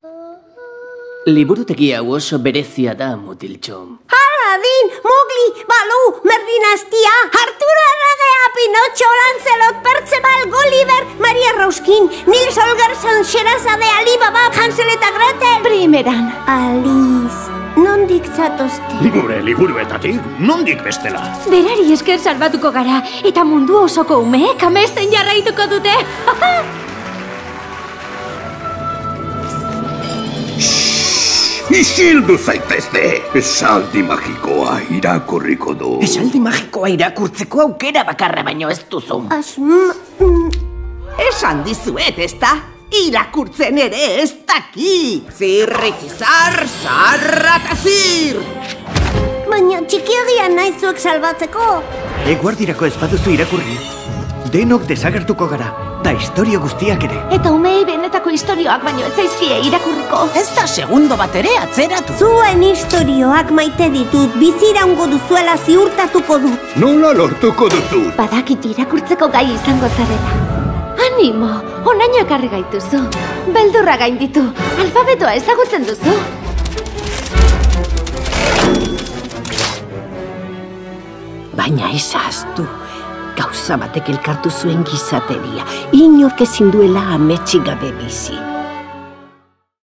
Liburutegi hau oso berezia da, mutiltxo. Aladin, Mowgli, Baloo, Merlin Astia, Arturo Arragea, Pinocho, Lancelot, Perceval, Gulliver, Maria Ruskin, Nils Holgersson, Sherazade, Alibaba, Hansel eta Gretel. Primeran, Alice, nondik zatozte? Gure liburuetatik, nondik bestela? Berari esker salbatuko gara, eta mundu osoko umeek amesten jarraituko dute. Isildu zaitezte! Esaldi magikoa irakurriko du. Esaldi magikoa irakurtzeko aukera bakarra baino ez duzu. Esan dizuet, ezta? Irakurtzen ere ez daki! Zirrikizar, zarra eta zir! Baina txikiegian nahi zuek salbatzeko. Eguardirako ez baduzu irakurri. Denok desagertuko gara, da historio guztiak ere. Eta umei benetako istorioak baino ez zaizkie irakurriko. Ez da segundo bat ere atzeratu. Zuen istorioak maite ditut, biziraungo duzuela ziurtatuko dut. Nola lortuko duzu? Badakit irakurtzeko gai izango zarela. Animo, onaino ekarri gaituzu. Beldurra gainditu, alfabetoa ezagutzen duzu. Baina ez ahaztu. Gauza batek elkartu zuen gizateria. Inork ezin duela ametsi gabe bizi.